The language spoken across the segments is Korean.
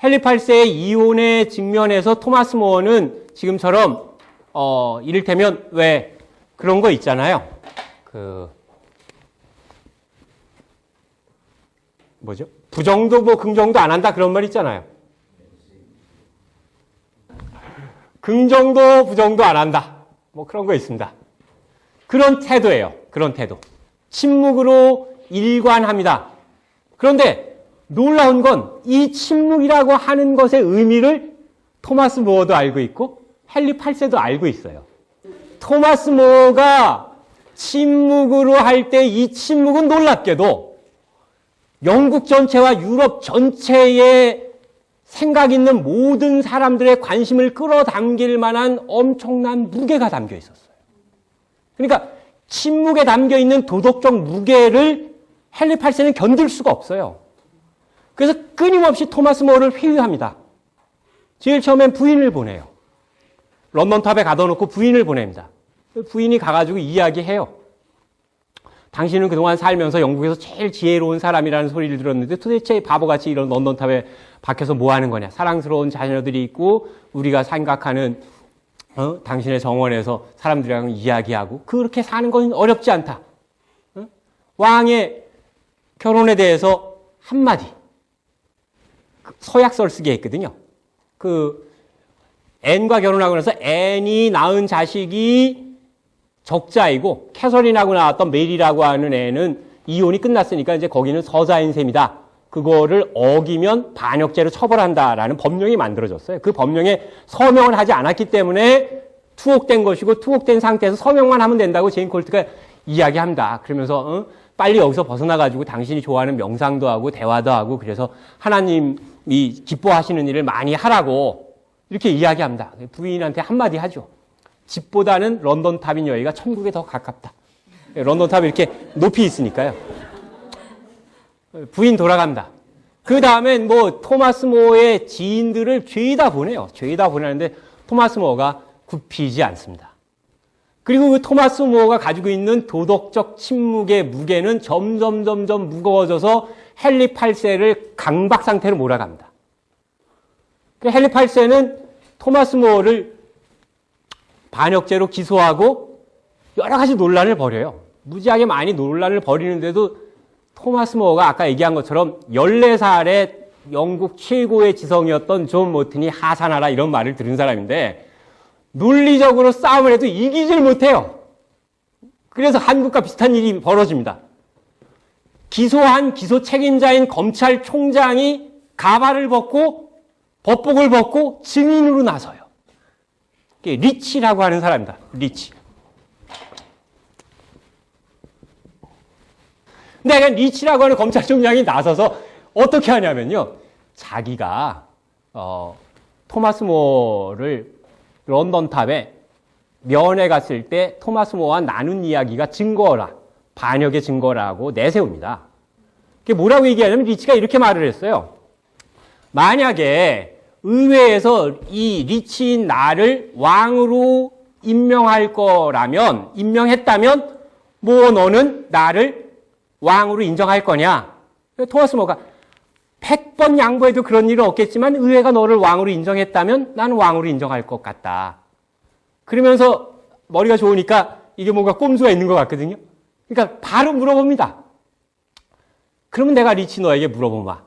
헨리 8세의 이혼에 직면해서 토마스 모어는 지금처럼 이를테면 왜 그런 거 있잖아요. 뭐죠? 부정도 뭐 긍정도 안 한다 그런 말 있잖아요. 긍정도 부정도 안 한다. 뭐 그런 거 있습니다. 그런 태도예요. 그런 태도. 침묵으로 일관합니다. 그런데 놀라운 건 이 침묵이라고 하는 것의 의미를 토마스 모어도 알고 있고 헨리 8세도 알고 있어요. 토마스 모어가 침묵으로 할 때 이 침묵은 놀랍게도 영국 전체와 유럽 전체에 생각 있는 모든 사람들의 관심을 끌어당길 만한 엄청난 무게가 담겨 있었어요. 그러니까 침묵에 담겨 있는 도덕적 무게를 헨리 8세는 견딜 수가 없어요. 그래서 끊임없이 토마스 모어를 회유합니다. 제일 처음엔 부인을 보내요. 런던탑에 가둬놓고 부인을 보냅니다. 부인이 가가지고 이야기해요. 당신은 그동안 살면서 영국에서 제일 지혜로운 사람이라는 소리를 들었는데 도대체 바보같이 이런 런던탑에 박혀서 뭐 하는 거냐. 사랑스러운 자녀들이 있고 우리가 생각하는 당신의 정원에서 사람들이랑 이야기하고 그렇게 사는 건 어렵지 않다. 왕의 결혼에 대해서 한마디. 서약서를 쓰게 했거든요. 앤과 결혼하고 나서 앤이 낳은 자식이 적자이고 캐서린하고 나왔던 메리라고 하는 애는 이혼이 끝났으니까 이제 거기는 서자인 셈이다. 그거를 어기면 반역죄로 처벌한다라는 법령이 만들어졌어요. 그 법령에 서명을 하지 않았기 때문에 투옥된 것이고 투옥된 상태에서 서명만 하면 된다고 제인 콜트가 이야기합니다. 그러면서 빨리 여기서 벗어나가지고 당신이 좋아하는 명상도 하고 대화도 하고 그래서 하나님이 기뻐하시는 일을 많이 하라고 이렇게 이야기합니다. 부인한테 한마디 하죠. 집보다는 런던탑인 여기가 천국에 더 가깝다. 런던탑이 이렇게 높이 있으니까요. 부인 돌아갑니다. 그 다음엔 뭐 토마스 모어의 지인들을 죄다 보내요. 죄다 보내는데 토마스 모어가 굽히지 않습니다. 그리고 그 토마스 모어가 가지고 있는 도덕적 침묵의 무게는 점점 무거워져서 헨리 8세를 강박 상태로 몰아갑니다. 헨리 8세는 토마스 모어를 반역죄로 기소하고 여러 가지 논란을 벌여요. 무지하게 많이 논란을 벌이는데도 토마스 모어가 아까 얘기한 것처럼 14살에 영국 최고의 지성이었던 존 모튼이 하산하라 이런 말을 들은 사람인데 논리적으로 싸움을 해도 이기질 못해요. 그래서 한국과 비슷한 일이 벌어집니다. 기소한 기소 책임자인 검찰총장이 가발을 벗고 법복을 벗고 증인으로 나서요. 리치라고 하는 사람입니다. 리치. 근데 리치라고 하는 검찰총장이 나서서 어떻게 하냐면요. 자기가 토마스 모어를 런던탑에 면회 갔을 때 토마스 모어와 나눈 이야기가 증거라, 반역의 증거라고 내세웁니다. 그게 뭐라고 얘기하냐면 리치가 이렇게 말을 했어요. 만약에 의회에서 이 리치인 나를 왕으로 임명했다면 뭐 너는 나를 왕으로 인정할 거냐? 토마스 모어가 100번 양보해도 그런 일은 없겠지만 의회가 너를 왕으로 인정했다면 나는 왕으로 인정할 것 같다. 그러면서 머리가 좋으니까 이게 뭔가 꼼수가 있는 것 같거든요. 그러니까 바로 물어봅니다. 그러면 내가 리치 너에게 물어보마.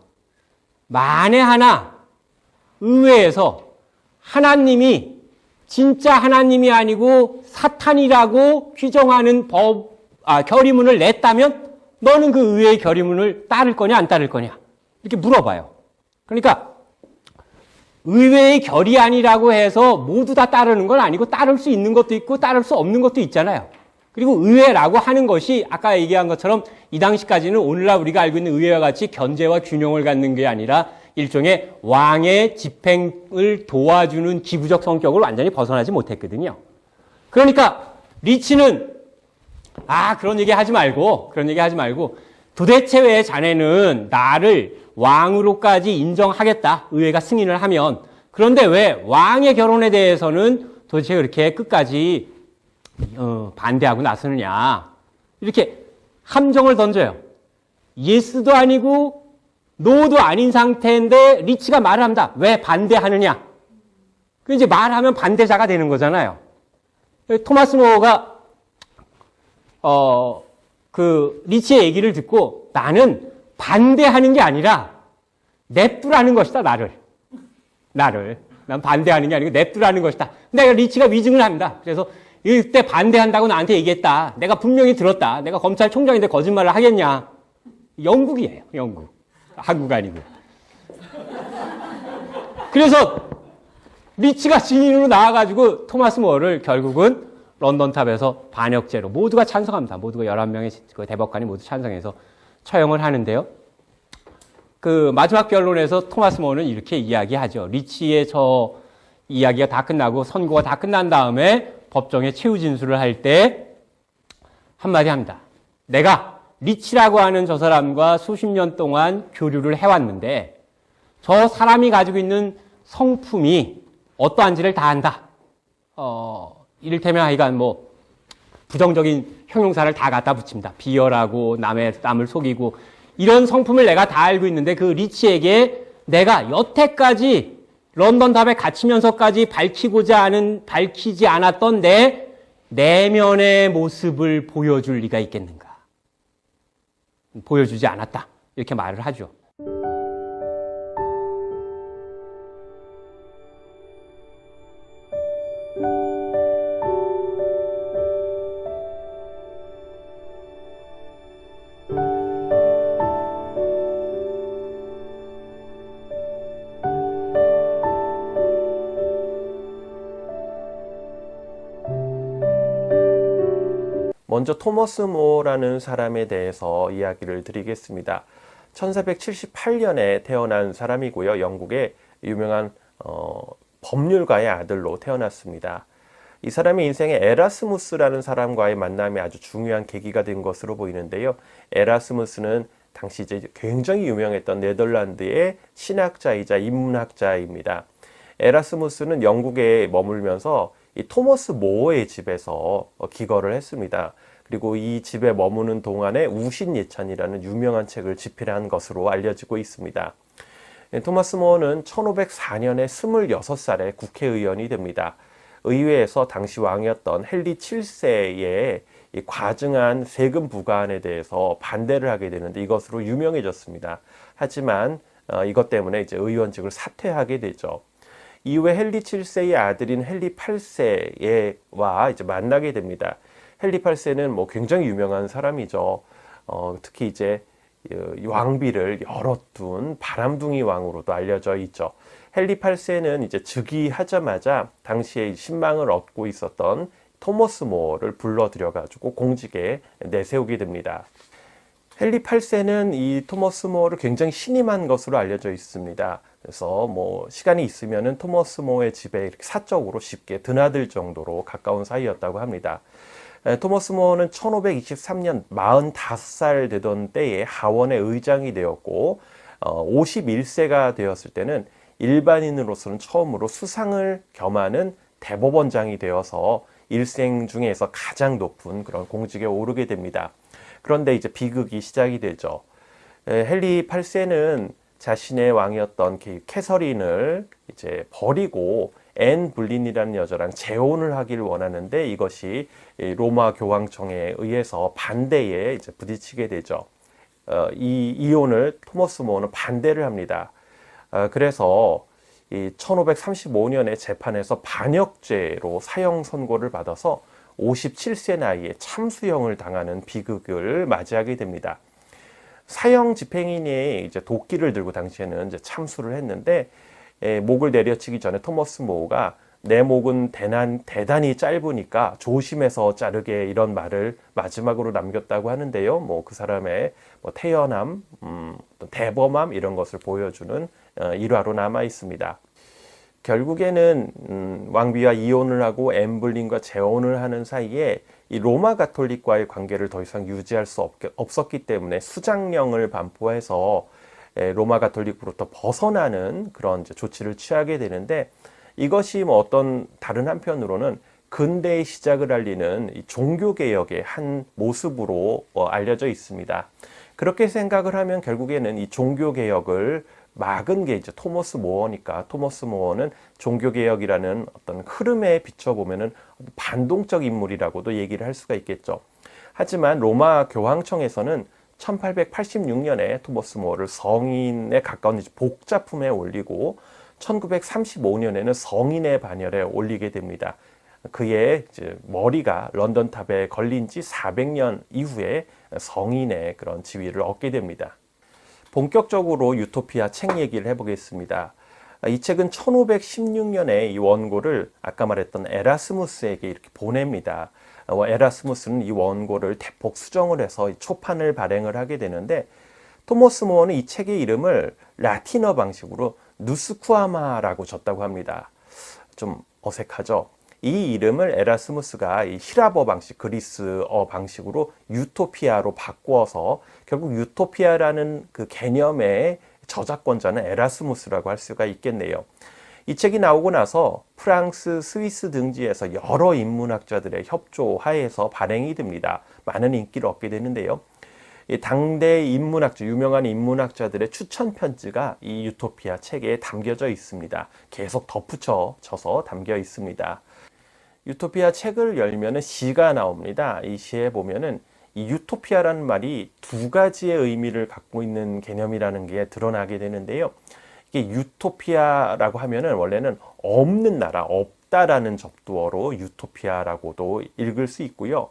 만에 하나 의회에서 하나님이 진짜 하나님이 아니고 사탄이라고 규정하는 결의문을 냈다면 너는 그 의회의 결의문을 따를 거냐 안 따를 거냐 이렇게 물어봐요. 그러니까 의회의 결의안이라고 해서 모두 다 따르는 건 아니고 따를 수 있는 것도 있고 따를 수 없는 것도 있잖아요. 그리고 의회라고 하는 것이 아까 얘기한 것처럼 이 당시까지는 오늘날 우리가 알고 있는 의회와 같이 견제와 균형을 갖는 게 아니라 일종의 왕의 집행을 도와주는 기부적 성격을 완전히 벗어나지 못했거든요. 그러니까 리치는 그런 얘기 하지 말고 도대체 왜 자네는 나를 왕으로까지 인정하겠다. 의회가 승인을 하면. 그런데 왜 왕의 결혼에 대해서는 도대체 그렇게 끝까지 반대하고 나서느냐. 이렇게 함정을 던져요. 예스도 아니고 노도 아닌 상태인데 리치가 말을 합니다. 왜 반대하느냐? 그 이제 말하면 반대자가 되는 거잖아요. 토마스 모어가 그 리치의 얘기를 듣고 나는 반대하는 게 아니라 냅두라는 것이다. 나를. 난 반대하는 게 아니고 냅두라는 것이다. 근데 리치가 위증을 합니다. 그래서 이때 반대한다고 나한테 얘기했다. 내가 분명히 들었다. 내가 검찰총장인데 거짓말을 하겠냐. 영국이에요. 영국. 한국 아니고. 그래서 리치가 증인으로 나와가지고 토마스 모어를 결국은 런던탑에서 반역죄로 모두가 찬성합니다. 모두가 11명의 그 대법관이 모두 찬성해서 처형을 하는데요. 그 마지막 변론에서 토마스 모어는 이렇게 이야기하죠. 리치의 저 이야기가 다 끝나고 선고가 다 끝난 다음에 법정에 최후 진술을 할 때 한마디 합니다. 내가 리치라고 하는 저 사람과 수십 년 동안 교류를 해왔는데 저 사람이 가지고 있는 성품이 어떠한지를 다 안다. 이를테면 하여간 뭐 부정적인 형용사를 다 갖다 붙입니다. 비열하고 남을 속이고 이런 성품을 내가 다 알고 있는데 그 리치에게 내가 여태까지 런던탑에 갇히면서까지 밝히지 않았던 내 내면의 모습을 보여줄 리가 있겠는가? 보여주지 않았다. 이렇게 말을 하죠. 먼저 토머스 모어라는 사람에 대해서 이야기를 드리겠습니다. 1478년에 태어난 사람이고요. 영국의 유명한 법률가의 아들로 태어났습니다. 이 사람의 인생에 에라스무스라는 사람과의 만남이 아주 중요한 계기가 된 것으로 보이는데요. 에라스무스는 당시 이제 굉장히 유명했던 네덜란드의 신학자이자 인문학자입니다. 에라스무스는 영국에 머물면서 이 토머스 모어의 집에서 기거를 했습니다. 그리고 이 집에 머무는 동안에 우신예찬이라는 유명한 책을 집필한 것으로 알려지고 있습니다. 토마스 모어는 1504년에 26살에 국회의원이 됩니다. 의회에서 당시 왕이었던 헨리 7세의 이 과증한 세금 부과안에 대해서 반대를 하게 되는데 이것으로 유명해졌습니다. 하지만 이것 때문에 이제 의원직을 사퇴하게 되죠. 이후에 헨리 7세의 아들인 헨리 8세와 이제 만나게 됩니다. 헨리 8세는 뭐 굉장히 유명한 사람이죠. 특히 이제 왕비를 열어둔 바람둥이 왕으로도 알려져 있죠. 헨리 8세는 이제 즉위하자마자 당시에 신망을 얻고 있었던 토머스 모어를 불러들여가지고 공직에 내세우게 됩니다. 헨리 8세는 이 토머스 모어를 굉장히 신임한 것으로 알려져 있습니다. 그래서 뭐 시간이 있으면은 토머스 모어의 집에 이렇게 사적으로 쉽게 드나들 정도로 가까운 사이였다고 합니다. 토머스 모어는 1523년 45살 되던 때에 하원의 의장이 되었고 51세가 되었을 때는 일반인으로서는 처음으로 수상을 겸하는 대법원장이 되어서 일생 중에서 가장 높은 그런 공직에 오르게 됩니다. 그런데 이제 비극이 시작이 되죠. 헨리 8세는 자신의 왕이었던 캐서린을 이제 버리고 앤 불린이라는 여자랑 재혼을 하길 원하는데 이것이 로마 교황청에 의해서 반대에 이제 부딪히게 되죠. 이 이혼을 토머스 모어는 반대를 합니다. 그래서 이 1535년에 재판에서 반역죄로 사형 선고를 받아서 57세 나이에 참수형을 당하는 비극을 맞이하게 됩니다. 사형 집행인이 이제 도끼를 들고 당시에는 이제 참수를 했는데 목을 내려치기 전에 토머스 모어가 내 목은 대단히 짧으니까 조심해서 자르게 이런 말을 마지막으로 남겼다고 하는데요. 뭐 그 사람의 뭐 태연함, 대범함 이런 것을 보여주는 일화로 남아 있습니다. 결국에는 왕비와 이혼을 하고 엠블린과 재혼을 하는 사이에 이 로마 가톨릭과의 관계를 더 이상 유지할 수 없었기 때문에 수장령을 반포해서 로마 가톨릭으로부터 벗어나는 그런 이제 조치를 취하게 되는데 이것이 뭐 어떤 다른 한편으로는 근대의 시작을 알리는 이 종교개혁의 한 모습으로 알려져 있습니다. 그렇게 생각을 하면 결국에는 이 종교개혁을 막은 게 이제 토머스 모어니까, 토머스 모어는 종교개혁이라는 어떤 흐름에 비춰보면은 반동적 인물이라고도 얘기를 할 수가 있겠죠. 하지만 로마 교황청에서는 1886년에 토머스 모어를 성인에 가까운 복자품에 올리고 1935년에는 성인의 반열에 올리게 됩니다. 그의 이제 머리가 런던탑에 걸린 지 400년 이후에 성인의 그런 지위를 얻게 됩니다. 본격적으로 유토피아 책 얘기를 해보겠습니다. 이 책은 1516년에 이 원고를 아까 말했던 에라스무스에게 이렇게 보냅니다. 에라스무스는 이 원고를 대폭 수정을 해서 초판을 발행을 하게 되는데, 토머스 모어는 이 책의 이름을 라틴어 방식으로 누스쿠아마라고 줬다고 합니다. 좀 어색하죠? 이 이름을 에라스무스가 이 히라버 방식, 그리스어 방식으로 유토피아로 바꾸어서 결국 유토피아라는 그 개념의 저작권자는 에라스무스라고 할 수가 있겠네요. 이 책이 나오고 나서 프랑스, 스위스 등지에서 여러 인문학자들의 협조 하에서 발행이 됩니다. 많은 인기를 얻게 되는데요. 당대 인문학자, 유명한 인문학자들의 추천 편지가 이 유토피아 책에 담겨져 있습니다. 계속 덧붙여져서 담겨 있습니다. 유토피아 책을 열면은 시가 나옵니다. 이 시에 보면은 이 유토피아라는 말이 두 가지의 의미를 갖고 있는 개념이라는 게 드러나게 되는데요. 이게 유토피아라고 하면은 원래는 없는 나라, 없다라는 접두어로 유토피아라고도 읽을 수 있고요.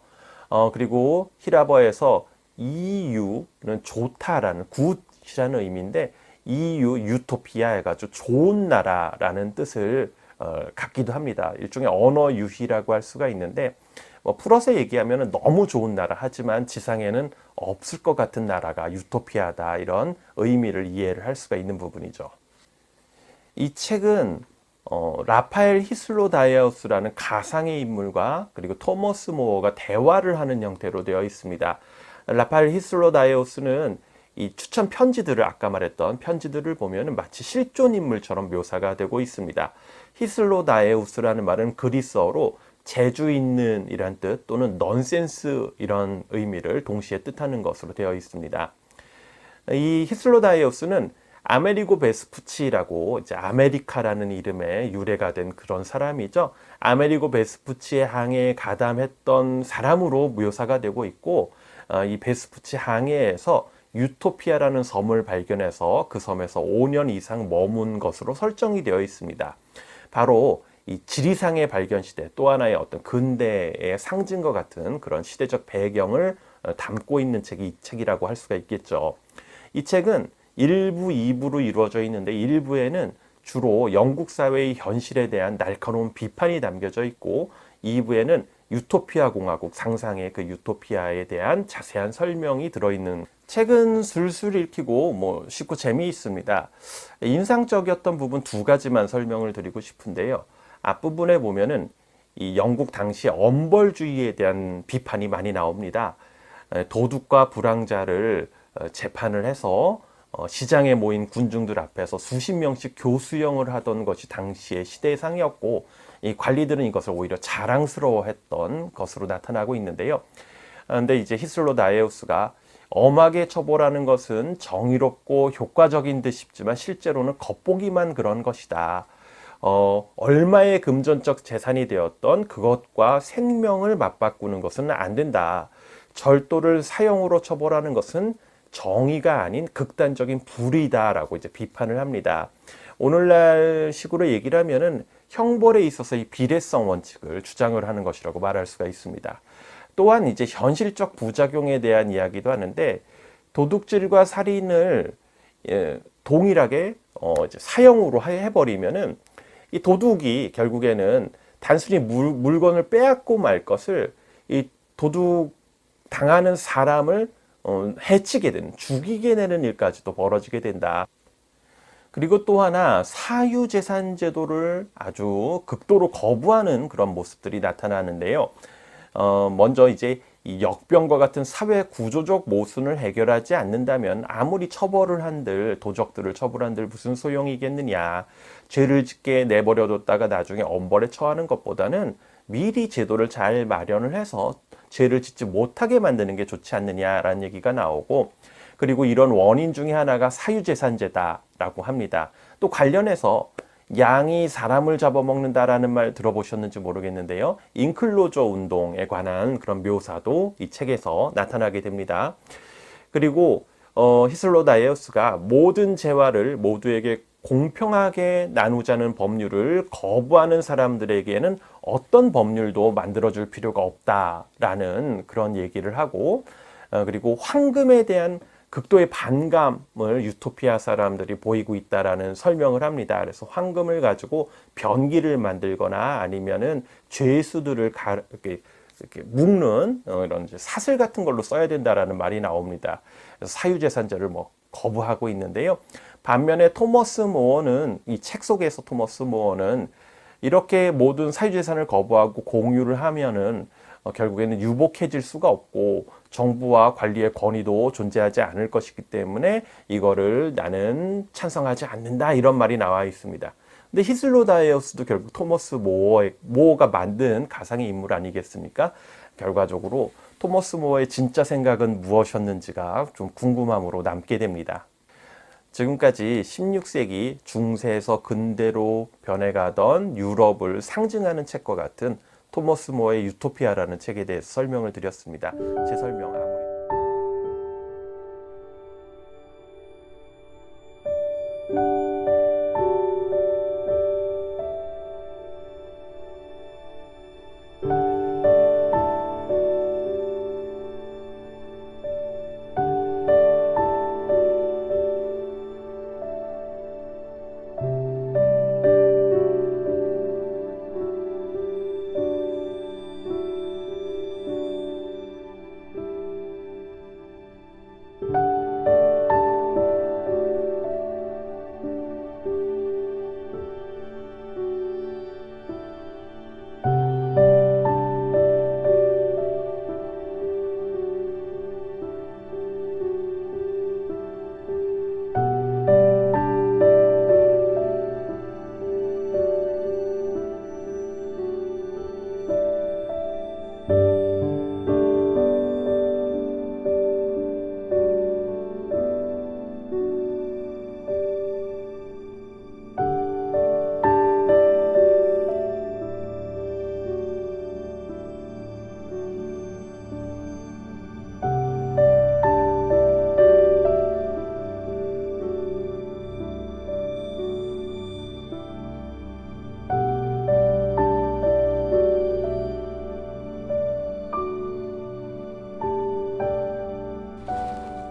그리고 히라버에서 이유는 좋다라는 굿이라는 의미인데, 이유, 유토피아 해가지고 좋은 나라라는 뜻을 갖기도 합니다. 일종의 언어 유희라고 할 수가 있는데, 풀어서 얘기하면 너무 좋은 나라, 하지만 지상에는 없을 것 같은 나라가 유토피아다, 이런 의미를 이해를 할 수가 있는 부분이죠. 이 책은 라파엘 히슬로다이아우스라는 가상의 인물과 그리고 토머스 모어가 대화를 하는 형태로 되어 있습니다. 라파엘 히슬로다이아우스는 이 추천 편지들을, 아까 말했던 편지들을 보면 마치 실존 인물처럼 묘사가 되고 있습니다. 히슬로다에우스라는 말은 그리스어로 재주 있는 이란 뜻, 또는 넌센스 이런 의미를 동시에 뜻하는 것으로 되어 있습니다. 이 히슬로다에우스는 아메리고 베스푸치라고, 이제 아메리카라는 이름에 유래가 된 그런 사람이죠. 아메리고 베스푸치의 항해에 가담했던 사람으로 묘사가 되고 있고, 이 베스푸치 항해에서 유토피아라는 섬을 발견해서 그 섬에서 5년 이상 머문 것으로 설정이 되어 있습니다. 바로 이 지리상의 발견 시대, 또 하나의 어떤 근대의 상징과 같은 그런 시대적 배경을 담고 있는 책이 이 책이라고 할 수가 있겠죠. 이 책은 1부, 2부로 이루어져 있는데, 1부에는 주로 영국 사회의 현실에 대한 날카로운 비판이 담겨져 있고, 2부에는 유토피아 공화국 상상의 그 유토피아에 대한 자세한 설명이 들어있는 책은 술술 읽히고 쉽고 재미있습니다. 인상적이었던 부분 두 가지만 설명을 드리고 싶은데요. 앞부분에 보면은 이 영국 당시 엄벌주의에 대한 비판이 많이 나옵니다. 도둑과 불황자를 재판을 해서 시장에 모인 군중들 앞에서 수십 명씩 교수형을 하던 것이 당시의 시대상이었고, 이 관리들은 이것을 오히려 자랑스러워했던 것으로 나타나고 있는데요. 그런데 이제 히슬로다에우스가 엄하게 처벌하는 것은 정의롭고 효과적인 듯 싶지만 실제로는 겉보기만 그런 것이다. 얼마의 금전적 재산이 되었던 그것과 생명을 맞바꾸는 것은 안 된다. 절도를 사형으로 처벌하는 것은 정의가 아닌 극단적인 불의다라고 이제 비판을 합니다. 오늘날 식으로 얘기를 하면은 형벌에 있어서 이 비례성 원칙을 주장을 하는 것이라고 말할 수가 있습니다. 또한 이제 현실적 부작용에 대한 이야기도 하는데, 도둑질과 살인을 동일하게 이제 사형으로 해버리면은 이 도둑이 결국에는 단순히 물건을 빼앗고 말 것을 이 도둑 당하는 사람을 해치게 되는, 죽이게 되는 일까지도 벌어지게 된다. 그리고 또 하나, 사유재산 제도를 아주 극도로 거부하는 그런 모습들이 나타나는데요. 먼저 이제 이 역병과 같은 사회 구조적 모순을 해결하지 않는다면 아무리 처벌을 한들, 도적들을 처벌한들 무슨 소용이겠느냐. 죄를 짓게 내버려뒀다가 나중에 엄벌에 처하는 것보다는 미리 제도를 잘 마련을 해서 죄를 짓지 못하게 만드는 게 좋지 않느냐라는 얘기가 나오고, 그리고 이런 원인 중에 하나가 사유재산제다라고 합니다. 또 관련해서 양이 사람을 잡아먹는다라는 말 들어보셨는지 모르겠는데요. 인클로저 운동에 관한 그런 묘사도 이 책에서 나타나게 됩니다. 그리고 히슬로다에우스가 모든 재화를 모두에게 공평하게 나누자는 법률을 거부하는 사람들에게는 어떤 법률도 만들어줄 필요가 없다라는 그런 얘기를 하고, 그리고 황금에 대한 극도의 반감을 유토피아 사람들이 보이고 있다라는 설명을 합니다. 그래서 황금을 가지고 변기를 만들거나 아니면은 죄수들을 이렇게 묶는 이런 사슬 같은 걸로 써야 된다라는 말이 나옵니다. 그래서 사유재산제를 거부하고 있는데요. 반면에 토머스 모어는, 이 책 속에서 토머스 모어는 이렇게 모든 사유재산을 거부하고 공유를 하면은 결국에는 유복해질 수가 없고 정부와 관리의 권위도 존재하지 않을 것이기 때문에 이거를 나는 찬성하지 않는다, 이런 말이 나와 있습니다. 근데 히슬로다에우스도 결국 토머스 모어가 만든 가상의 인물 아니겠습니까? 결과적으로 토머스 모어의 진짜 생각은 무엇이었는지가 좀 궁금함으로 남게 됩니다. 지금까지 16세기 중세에서 근대로 변해가던 유럽을 상징하는 책과 같은 토머스 모어의 유토피아라는 책에 대해서 설명을 드렸습니다. 제 설명 아무리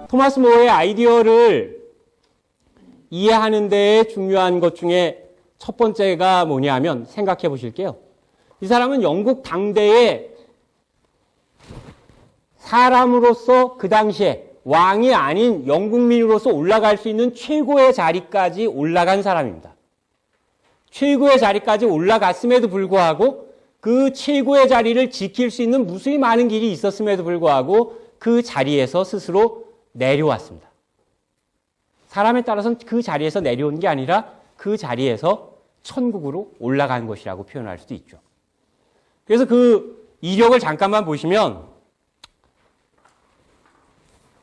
토마스 모어의 아이디어를 이해하는 데 중요한 것 중에 첫 번째가 뭐냐면, 생각해 보실게요. 이 사람은 영국 당대의 사람으로서 그 당시에 왕이 아닌 영국민으로서 올라갈 수 있는 최고의 자리까지 올라간 사람입니다. 최고의 자리까지 올라갔음에도 불구하고 그 최고의 자리를 지킬 수 있는 무수히 많은 길이 있었음에도 불구하고 그 자리에서 스스로 내려왔습니다. 사람에 따라서는 그 자리에서 내려온 게 아니라 그 자리에서 천국으로 올라간 것이라고 표현할 수도 있죠. 그래서 그 이력을 잠깐만 보시면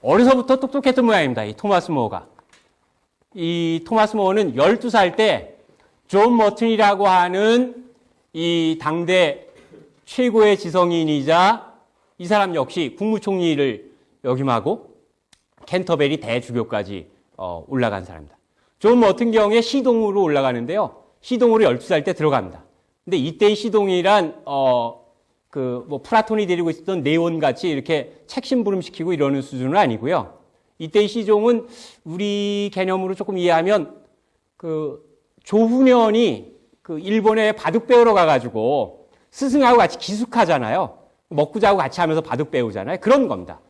어려서부터 똑똑했던 모양입니다. 이 토마스 모어가. 이 토마스 모어는 12살 때 존 머튼이라고 하는 이 당대 최고의 지성인이자 이 사람 역시 국무총리를 역임하고 캔터베리 대주교까지 올라간 사람입니다. 존 머튼 경우에 시동으로 올라가는데요. 시동으로 12살 때 들어갑니다. 근데 이때의 시동이란 플라톤이 데리고 있었던 네온 같이 이렇게 책 심부름시키고 이러는 수준은 아니고요. 이때의 시종은 우리 개념으로 조금 이해하면 조훈현이 일본에 바둑 배우러 가가지고 스승하고 같이 기숙하잖아요. 먹고 자고 같이 하면서 바둑 배우잖아요. 그런 겁니다.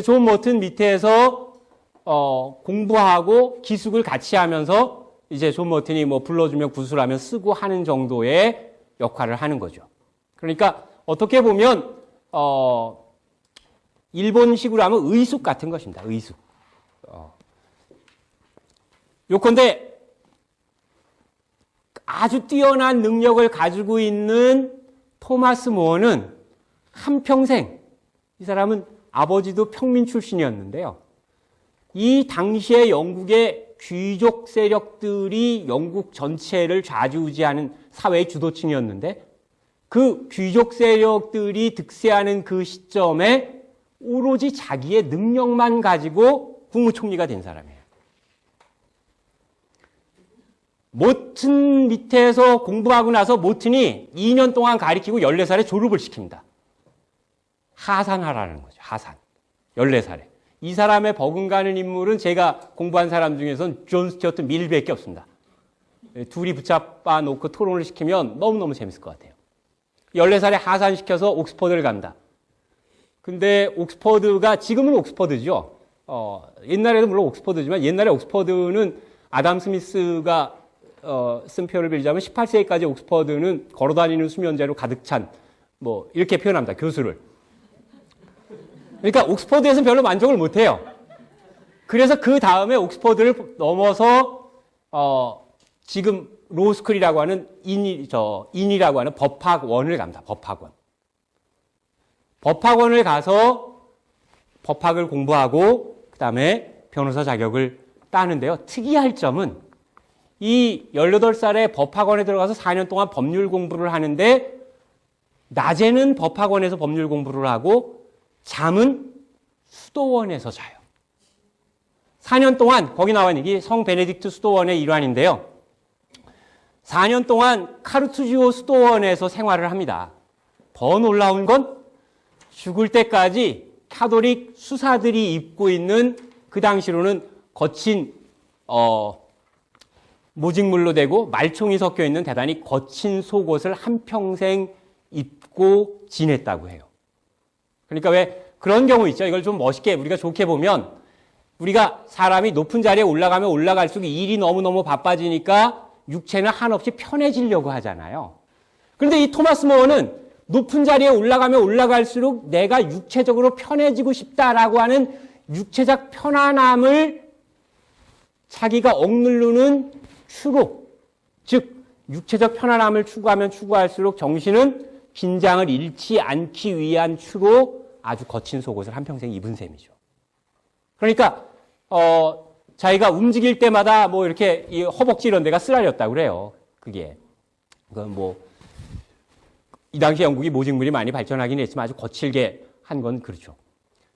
존 머튼 밑에서 공부하고 기숙을 같이 하면서 이제 존 머튼이 불러주면 구술하면 쓰고 하는 정도의 역할을 하는 거죠. 그러니까 어떻게 보면 일본식으로 하면 의숙 같은 것입니다. 의숙. 요컨대 아주 뛰어난 능력을 가지고 있는 토마스 모어는 한평생, 이 사람은 아버지도 평민 출신이었는데요. 이 당시에 영국의 귀족 세력들이 영국 전체를 좌지우지하는 사회의 주도층이었는데 그 귀족 세력들이 득세하는 그 시점에 오로지 자기의 능력만 가지고 국무총리가 된 사람이에요. 모튼 밑에서 공부하고 나서 모튼이 2년 동안 가리키고 14살에 졸업을 시킵니다. 하산하라는 거죠. 하산. 14살에. 이 사람의 버금가는 인물은 제가 공부한 사람 중에서는 존 스튜어트 밀밖에 없습니다. 둘이 붙잡아 놓고 토론을 시키면 너무너무 재밌을 것 같아요. 14살에 하산시켜서 옥스퍼드를 간다. 근데 옥스퍼드가 지금은 옥스퍼드죠. 옛날에도 물론 옥스퍼드지만 옛날에 옥스퍼드는 아담 스미스가 쓴 표현을 빌자면 18세기까지 옥스퍼드는 걸어다니는 수면제로 가득 찬 뭐 이렇게 표현합니다. 교수를. 그러니까 옥스퍼드에서는 별로 만족을 못해요. 그래서 그 다음에 옥스퍼드를 넘어서 지금 로스쿨이라고 하는 인이라고 하는 법학원을 갑니다. 법학원. 법학원을 가서 법학을 공부하고 그 다음에 변호사 자격을 따는데요. 특이할 점은 이 18살에 법학원에 들어가서 4년 동안 법률 공부를 하는데 낮에는 법학원에서 법률 공부를 하고 잠은 수도원에서 자요. 4년 동안 거기 나와 있는 게 성 베네딕트 수도원의 일환인데요. 4년 동안 카르투지오 수도원에서 생활을 합니다. 더 놀라운 건 죽을 때까지 카톨릭 수사들이 입고 있는 그 당시로는 거친 모직물로 되고 말총이 섞여 있는 대단히 거친 속옷을 한평생 입고 지냈다고 해요. 그러니까 왜 그런 경우 있죠. 이걸 좀 멋있게 우리가 좋게 보면 우리가 사람이 높은 자리에 올라가면 올라갈수록 일이 너무너무 바빠지니까 육체는 한없이 편해지려고 하잖아요. 그런데 이 토마스 모어는 높은 자리에 올라가면 올라갈수록 내가 육체적으로 편해지고 싶다라고 하는 육체적 편안함을 자기가 억누르는 추로, 즉 육체적 편안함을 추구하면 추구할수록 정신은 긴장을 잃지 않기 위한 추로 아주 거친 속옷을 한평생 입은 셈이죠. 그러니까 자기가 움직일 때마다 뭐 이렇게 이 허벅지 이런 데가 쓰라렸다고 그래요. 그게 이 당시 영국이 모직물이 많이 발전하긴 했지만 아주 거칠게 한 건 그렇죠.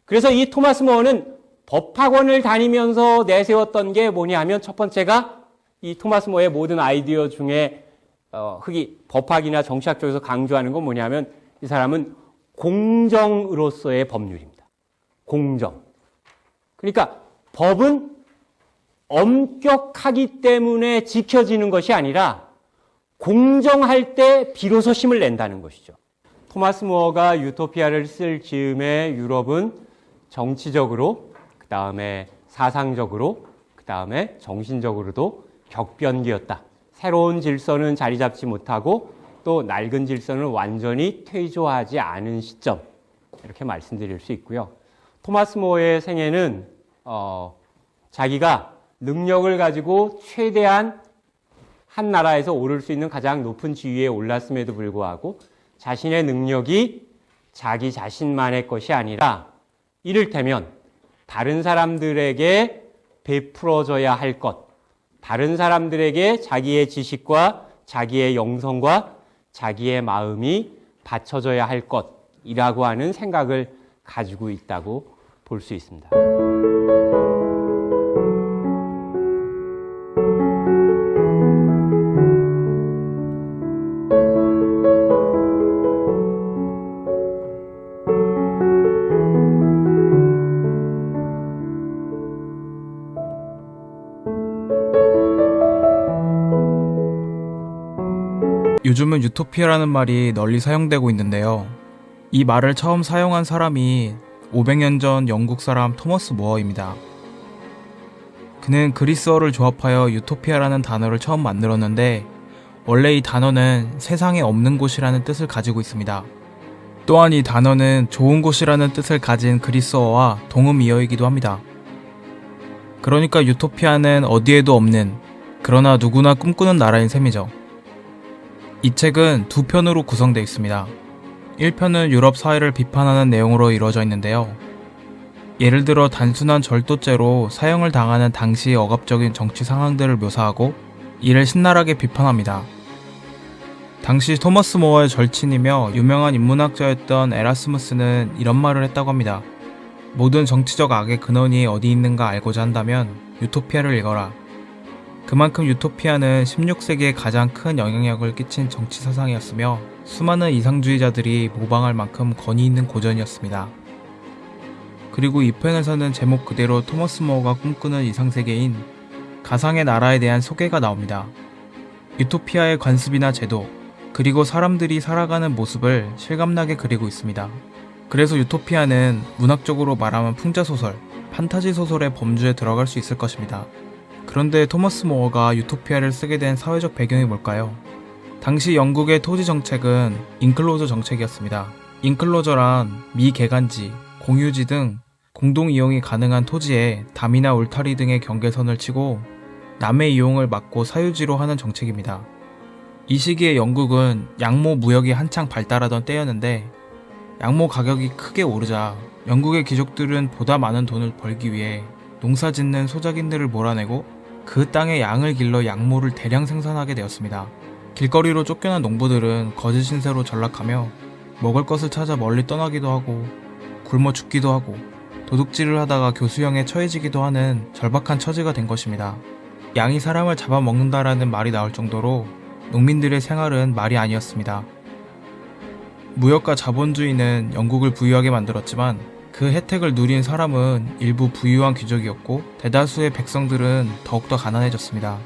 그래서 이 토마스 모어는 법학원을 다니면서 내세웠던 게 뭐냐 하면 첫 번째가 이 토마스 모어의 모든 아이디어 중에 흑이 법학이나 정치학 쪽에서 강조하는 건 뭐냐 하면 이 사람은 공정으로서의 법률입니다. 공정. 그러니까 법은 엄격하기 때문에 지켜지는 것이 아니라 공정할 때 비로소 힘을 낸다는 것이죠. 토마스 모어가 유토피아를 쓸 즈음에 유럽은 정치적으로, 그 다음에 사상적으로, 그 다음에 정신적으로도 격변기였다. 새로운 질서는 자리 잡지 못하고 또 낡은 질서는 완전히 퇴조하지 않은 시점, 이렇게 말씀드릴 수 있고요. 토마스 모어의 생애는 자기가 능력을 가지고 최대한 한 나라에서 오를 수 있는 가장 높은 지위에 올랐음에도 불구하고 자신의 능력이 자기 자신만의 것이 아니라 이를테면 다른 사람들에게 베풀어져야 할 것, 다른 사람들에게 자기의 지식과 자기의 영성과 자기의 마음이 바쳐져야 할 것이라고 하는 생각을 가지고 있다고 볼 수 있습니다. 요즘은 유토피아라는 말이 널리 사용되고 있는데요. 이 말을 처음 사용한 사람이 500년 전 영국 사람 토머스 모어입니다. 그는 그리스어를 조합하여 유토피아라는 단어를 처음 만들었는데 원래 이 단어는 세상에 없는 곳이라는 뜻을 가지고 있습니다. 또한 이 단어는 좋은 곳이라는 뜻을 가진 그리스어와 동음이어이기도 합니다. 그러니까 유토피아는 어디에도 없는, 그러나 누구나 꿈꾸는 나라인 셈이죠. 이 책은 두 편으로 구성되어 있습니다. 1편은 유럽 사회를 비판하는 내용으로 이루어져 있는데요. 예를 들어 단순한 절도죄로 사형을 당하는 당시의 억압적인 정치 상황들을 묘사하고 이를 신랄하게 비판합니다. 당시 토머스 모어의 절친이며 유명한 인문학자였던 에라스무스는 이런 말을 했다고 합니다. 모든 정치적 악의 근원이 어디 있는가 알고자 한다면 유토피아를 읽어라. 그만큼 유토피아는 16세기에 가장 큰 영향력을 끼친 정치 사상이었으며 수많은 이상주의자들이 모방할 만큼 권위 있는 고전이었습니다. 그리고 이 편에서는 제목 그대로 토머스 모어가 꿈꾸는 이상세계인 가상의 나라에 대한 소개가 나옵니다. 유토피아의 관습이나 제도, 그리고 사람들이 살아가는 모습을 실감나게 그리고 있습니다. 그래서 유토피아는 문학적으로 말하면 풍자소설, 판타지 소설의 범주에 들어갈 수 있을 것입니다. 그런데 토머스 모어가 유토피아를 쓰게 된 사회적 배경이 뭘까요? 당시 영국의 토지 정책은 인클로저 정책이었습니다. 인클로저란 미개간지, 공유지 등 공동 이용이 가능한 토지에 담이나 울타리 등의 경계선을 치고 남의 이용을 막고 사유지로 하는 정책입니다. 이 시기에 영국은 양모 무역이 한창 발달하던 때였는데 양모 가격이 크게 오르자 영국의 귀족들은 보다 많은 돈을 벌기 위해 농사 짓는 소작인들을 몰아내고 그 땅에 양을 길러 양모를 대량 생산하게 되었습니다. 길거리로 쫓겨난 농부들은 거짓 신세로 전락하며 먹을 것을 찾아 멀리 떠나기도 하고 굶어 죽기도 하고 도둑질을 하다가 교수형에 처해지기도 하는 절박한 처지가 된 것입니다. 양이 사람을 잡아먹는다라는 말이 나올 정도로 농민들의 생활은 말이 아니었습니다. 무역과 자본주의는 영국을 부유하게 만들었지만 그 혜택을 누린 사람은 일부 부유한 귀족이었고 대다수의 백성들은 더욱더 가난해졌습니다.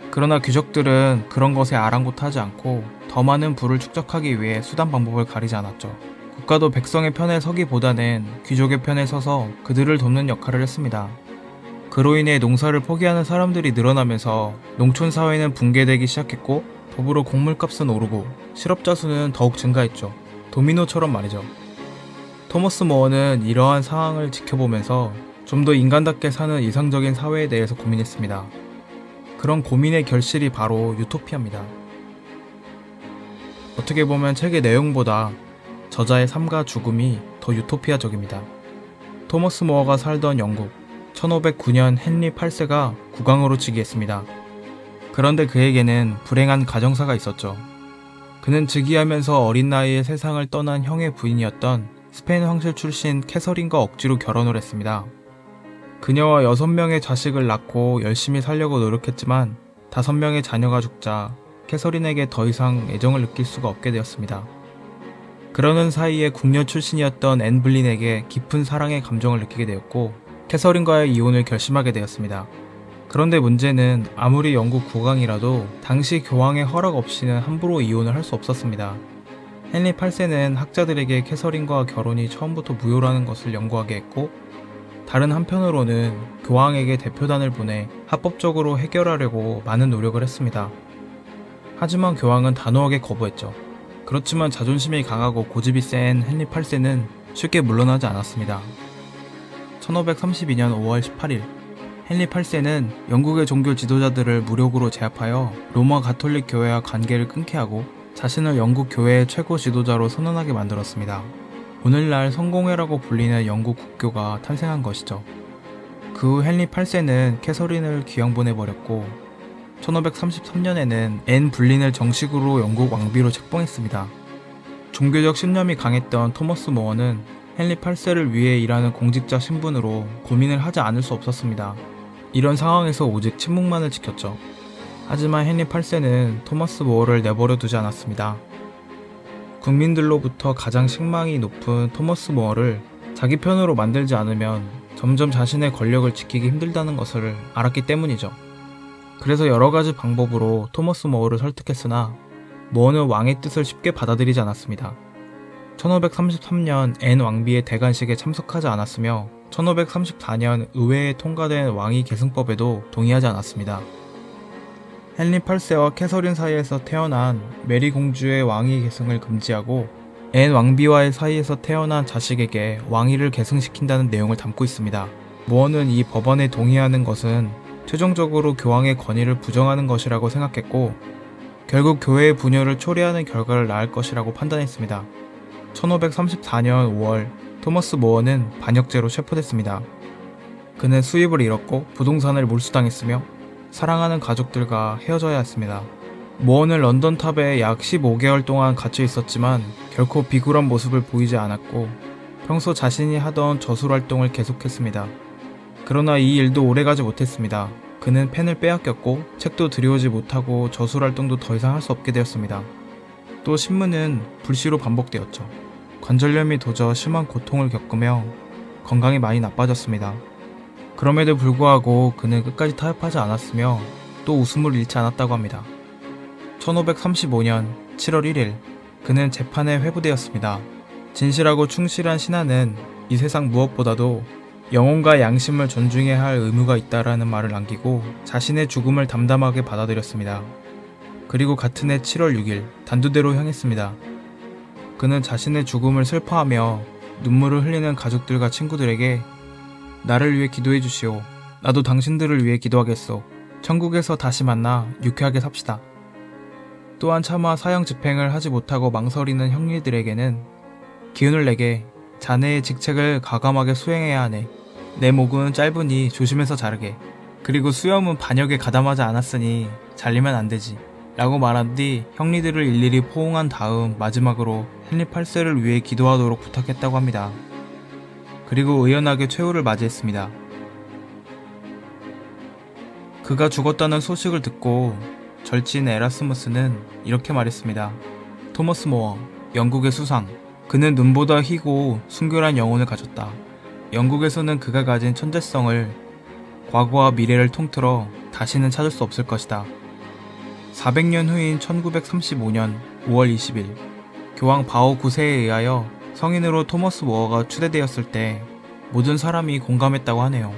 그러나 귀족들은 그런 것에 아랑곳하지 않고 더 많은 부를 축적하기 위해 수단 방법을 가리지 않았죠. 국가도 백성의 편에 서기보다는 귀족의 편에 서서 그들을 돕는 역할을 했습니다. 그로 인해 농사를 포기하는 사람들이 늘어나면서 농촌 사회는 붕괴되기 시작했고 더불어 곡물값은 오르고 실업자 수는 더욱 증가했죠. 도미노처럼 말이죠. 토머스 모어는 이러한 상황을 지켜보면서 좀 더 인간답게 사는 이상적인 사회에 대해서 고민했습니다. 그런 고민의 결실이 바로 유토피아입니다. 어떻게 보면 책의 내용보다 저자의 삶과 죽음이 더 유토피아적입니다. 토머스 모어가 살던 영국, 1509년 헨리 8세가 국왕으로 즉위했습니다. 그런데 그에게는 불행한 가정사가 있었죠. 그는 즉위하면서 어린 나이에 세상을 떠난 형의 부인이었던 스페인 황실 출신 캐서린과 억지로 결혼을 했습니다. 그녀와 6명의 자식을 낳고 열심히 살려고 노력했지만 5명의 자녀가 죽자 캐서린에게 더 이상 애정을 느낄 수가 없게 되었습니다. 그러는 사이에 궁녀 출신이었던 앤 블린에게 깊은 사랑의 감정을 느끼게 되었고 캐서린과의 이혼을 결심하게 되었습니다. 그런데 문제는 아무리 영국 국왕이라도 당시 교황의 허락 없이는 함부로 이혼을 할 수 없었습니다. 헨리 8세는 학자들에게 캐서린과 결혼이 처음부터 무효라는 것을 연구하게 했고 다른 한편으로는 교황에게 대표단을 보내 합법적으로 해결하려고 많은 노력을 했습니다. 하지만 교황은 단호하게 거부했죠. 그렇지만 자존심이 강하고 고집이 센 헨리 8세는 쉽게 물러나지 않았습니다. 1532년 5월 18일 헨리 8세는 영국의 종교 지도자들을 무력으로 제압하여 로마 가톨릭 교회와 관계를 끊게 하고 자신을 영국 교회의 최고 지도자로 선언하게 만들었습니다. 오늘날 성공회라고 불리는 영국 국교가 탄생한 것이죠. 그 후 헨리 8세는 캐서린을 귀양 보내버렸고 1533년에는 앤 블린을 정식으로 영국 왕비로 책봉했습니다. 종교적 신념이 강했던 토머스 모어는 헨리 8세를 위해 일하는 공직자 신분으로 고민을 하지 않을 수 없었습니다. 이런 상황에서 오직 침묵만을 지켰죠. 하지만 헨리 8세는 토머스 모어를 내버려 두지 않았습니다. 국민들로부터 가장 신망이 높은 토머스 모어를 자기 편으로 만들지 않으면 점점 자신의 권력을 지키기 힘들다는 것을 알았기 때문이죠. 그래서 여러가지 방법으로 토머스 모어를 설득했으나 모어는 왕의 뜻을 쉽게 받아들이지 않았습니다. 1533년 앤 왕비의 대관식에 참석하지 않았으며 1534년 의회에 통과된 왕위 계승법에도 동의하지 않았습니다. 헨리 8세와 캐서린 사이에서 태어난 메리 공주의 왕위 계승을 금지하고 앤 왕비와의 사이에서 태어난 자식에게 왕위를 계승시킨다는 내용을 담고 있습니다. 모어는 이 법안에 동의하는 것은 최종적으로 교황의 권위를 부정하는 것이라고 생각했고 결국 교회의 분열을 초래하는 결과를 낳을 것이라고 판단했습니다. 1534년 5월 토머스 모어는 반역죄로 체포됐습니다. 그는 수입을 잃었고 부동산을 몰수당했으며 사랑하는 가족들과 헤어져야 했습니다. 모어는 런던탑에 약 15개월 동안 갇혀 있었지만 결코 비굴한 모습을 보이지 않았고 평소 자신이 하던 저술 활동을 계속했습니다. 그러나 이 일도 오래가지 못했습니다. 그는 펜을 빼앗겼고 책도 들여오지 못하고 저술 활동도 더 이상 할 수 없게 되었습니다. 또 신문은 불시로 반복되었죠. 관절염이 도저 심한 고통을 겪으며 건강이 많이 나빠졌습니다. 그럼에도 불구하고 그는 끝까지 타협하지 않았으며 또 웃음을 잃지 않았다고 합니다. 1535년 7월 1일 그는 재판에 회부되었습니다. 진실하고 충실한 신하는 이 세상 무엇보다도 영혼과 양심을 존중해야 할 의무가 있다라는 말을 남기고 자신의 죽음을 담담하게 받아들였습니다. 그리고 같은 해 7월 6일 단두대로 향했습니다. 그는 자신의 죽음을 슬퍼하며 눈물을 흘리는 가족들과 친구들에게 나를 위해 기도해 주시오. 나도 당신들을 위해 기도하겠소. 천국에서 다시 만나 유쾌하게 삽시다. 또한 차마 사형 집행을 하지 못하고 망설이는 형님들에게는 기운을 내게 자네의 직책을 가감하게 수행해야 하네. 내 목은 짧으니 조심해서 자르게. 그리고 수염은 반역에 가담하지 않았으니 잘리면 안 되지. 라고 말한 뒤 형리들을 일일이 포옹한 다음 마지막으로 헨리 8세를 위해 기도하도록 부탁했다고 합니다. 그리고 의연하게 최후를 맞이했습니다. 그가 죽었다는 소식을 듣고 절친 에라스무스는 이렇게 말했습니다. 토머스 모어, 영국의 수상. 그는 눈보다 희고 순결한 영혼을 가졌다. 영국에서는 그가 가진 천재성을 과거와 미래를 통틀어 다시는 찾을 수 없을 것이다. 400년 후인 1935년 5월 20일 교황 바오 9세에 의하여 성인으로 토머스 모어가 추대되었을 때 모든 사람이 공감했다고 하네요.